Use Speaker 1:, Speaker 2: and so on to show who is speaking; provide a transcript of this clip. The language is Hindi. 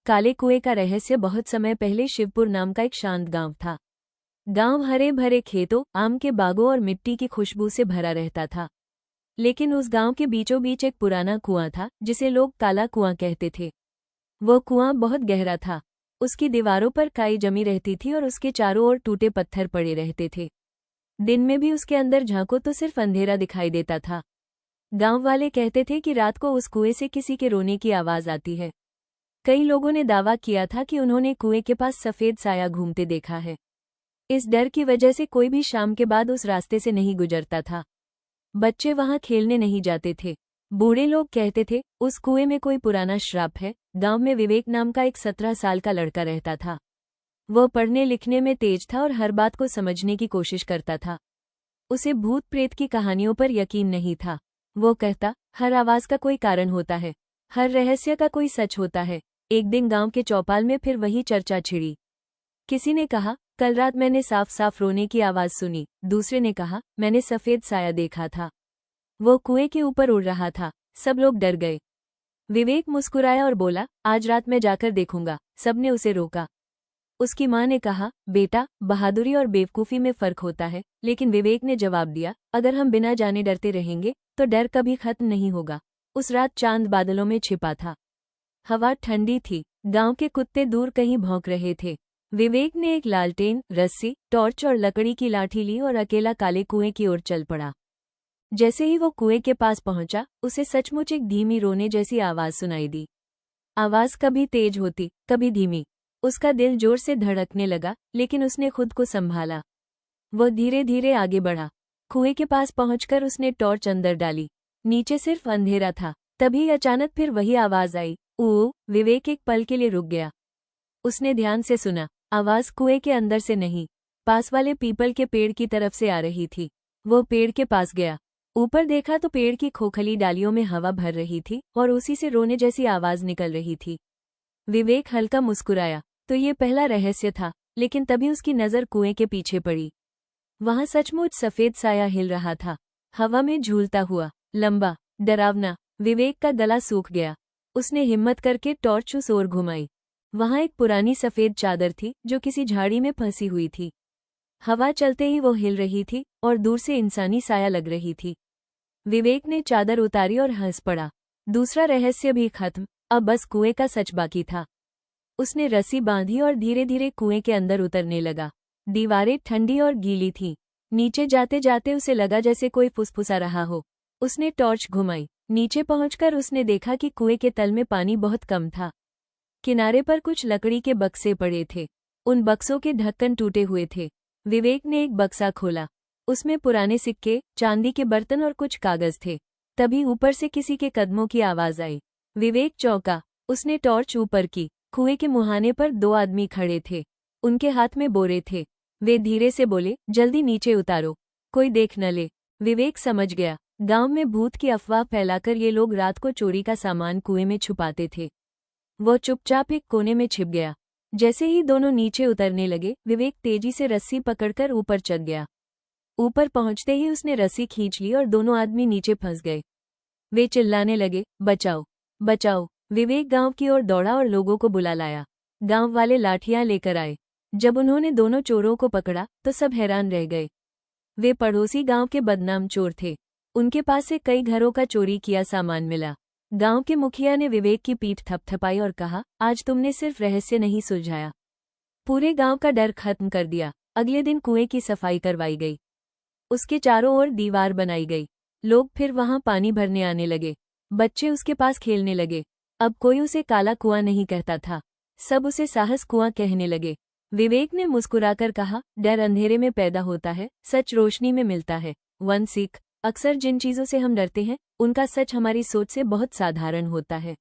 Speaker 1: काले कुएं का रहस्य। बहुत समय पहले शिवपुर नाम का एक शांत गांव था। गांव हरे भरे खेतों, आम के बागों और मिट्टी की खुशबू से भरा रहता था। लेकिन उस गांव के बीचों बीच एक पुराना कुआं था जिसे लोग काला कुआं कहते थे। वो कुआं बहुत गहरा था। उसकी दीवारों पर काई जमी रहती थी और उसके चारों ओर टूटे पत्थर पड़े रहते थे। दिन में भी उसके अंदर झांको तो सिर्फ अंधेरा दिखाई देता था। गांव वाले कहते थे कि रात को उस कुएं से किसी के रोने की आवाज आती है। कई लोगों ने दावा किया था कि उन्होंने कुएं के पास सफेद साया घूमते देखा है। इस डर की वजह से कोई भी शाम के बाद उस रास्ते से नहीं गुजरता था। बच्चे वहां खेलने नहीं जाते थे। बूढ़े लोग कहते थे उस कुएं में कोई पुराना श्राप है। गांव में विवेक नाम का एक 17 साल का लड़का रहता था। वह पढ़ने लिखने में तेज था और हर बात को समझने की कोशिश करता था। उसे भूत प्रेत की कहानियों पर यकीन नहीं था। वो कहता, हर आवाज का कोई कारण होता है, हर रहस्य का कोई सच होता है। एक दिन गांव के चौपाल में फिर वही चर्चा छिड़ी। किसी ने कहा, कल रात मैंने साफ साफ रोने की आवाज सुनी। दूसरे ने कहा, मैंने सफेद साया देखा था, वो कुएं के ऊपर उड़ रहा था। सब लोग डर गए। विवेक मुस्कुराया और बोला, आज रात मैं जाकर देखूंगा। सबने उसे रोका। उसकी मां ने कहा, बेटा, बहादुरी और बेवकूफ़ी में फर्क होता है। लेकिन विवेक ने जवाब दिया, अगर हम बिना जाने डरते रहेंगे तो डर कभी खत्म नहीं होगा। उस रात चांद बादलों में छिपा था। हवा ठंडी थी। गांव के कुत्ते दूर कहीं भौंक रहे थे। विवेक ने एक लालटेन, रस्सी, टॉर्च और लकड़ी की लाठी ली और अकेला काले कुएं की ओर चल पड़ा। जैसे ही वो कुएं के पास पहुंचा, उसे सचमुच एक धीमी रोने जैसी आवाज सुनाई दी। आवाज कभी तेज होती, कभी धीमी। उसका दिल जोर से धड़कने लगा, लेकिन उसने खुद को संभाला। वह धीरे धीरे आगे बढ़ा। कुएं के पास पहुंचकर उसने टॉर्च अंदर डाली। नीचे सिर्फ अंधेरा था। तभी अचानक फिर वही आवाज आई, ऊ। विवेक एक पल के लिए रुक गया। उसने ध्यान से सुना। आवाज कुएं के अंदर से नहीं, पास वाले पीपल के पेड़ की तरफ से आ रही थी। वो पेड़ के पास गया। ऊपर देखा तो पेड़ की खोखली डालियों में हवा भर रही थी और उसी से रोने जैसी आवाज निकल रही थी। विवेक हल्का मुस्कुराया। तो ये पहला रहस्य था। लेकिन तभी उसकी नजर कुएं के पीछे पड़ी। वहां सचमुच सफेद साया हिल रहा था, हवा में झूलता हुआ, लंबा, डरावना। विवेक का गला सूख गया। उसने हिम्मत करके टॉर्च उस ओर घुमाई। वहां एक पुरानी सफेद चादर थी जो किसी झाड़ी में फंसी हुई थी। हवा चलते ही वो हिल रही थी और दूर से इंसानी साया लग रही थी। विवेक ने चादर उतारी और हंस पड़ा। दूसरा रहस्य भी खत्म। अब बस कुएं का सच बाकी था। उसने रस्सी बांधी और धीरे धीरे कुएं के अंदर उतरने लगा। दीवारें ठंडी और गीली थीं। नीचे जाते जाते उसे लगा जैसे कोई फुसफुसा रहा हो। उसने टॉर्च घुमाई। नीचे पहुंचकर उसने देखा कि कुएं के तल में पानी बहुत कम था। किनारे पर कुछ लकड़ी के बक्से पड़े थे। उन बक्सों के ढक्कन टूटे हुए थे। विवेक ने एक बक्सा खोला। उसमें पुराने सिक्के, चांदी के बर्तन और कुछ कागज थे। तभी ऊपर से किसी के कदमों की आवाज आई। विवेक चौंका। उसने टॉर्च ऊपर की। कुएं के मुहाने पर 2 आदमी खड़े थे। उनके हाथ में बोरे थे। वे धीरे से बोले, जल्दी नीचे उतारो, कोई देख न ले। विवेक समझ गया, गांव में भूत की अफवाह फैलाकर ये लोग रात को चोरी का सामान कुएं में छुपाते थे। वो चुपचाप एक कोने में छिप गया। जैसे ही दोनों नीचे उतरने लगे, विवेक तेजी से रस्सी पकड़कर ऊपर चढ़ गया। ऊपर पहुंचते ही उसने रस्सी खींच ली और दोनों आदमी नीचे फंस गए। वे चिल्लाने लगे, बचाओ, बचाओ। विवेक गांव की ओर दौड़ा और लोगों को बुला लाया। गांव वाले लाठियां लेकर आए। जब उन्होंने दोनों चोरों को पकड़ा तो सब हैरान रह गए। वे पड़ोसी गांव के बदनाम चोर थे। उनके पास से कई घरों का चोरी किया सामान मिला। गांव के मुखिया ने विवेक की पीठ थपथपाई और कहा, आज तुमने सिर्फ रहस्य नहीं सुलझाया, पूरे गांव का डर खत्म कर दिया। अगले दिन कुएं की सफाई करवाई गई। उसके चारों ओर दीवार बनाई गई। लोग फिर वहां पानी भरने आने लगे। बच्चे उसके पास खेलने लगे। अब कोई उसे काला कुआं नहीं कहता था। सब उसे साहस कुआं कहने लगे। विवेक ने मुस्कुराकर कहा, डर अंधेरे में पैदा होता है, सच रोशनी में मिलता है। वन सीख, अक्सर जिन चीजों से हम डरते हैं, उनका सच हमारी सोच से बहुत साधारण होता है।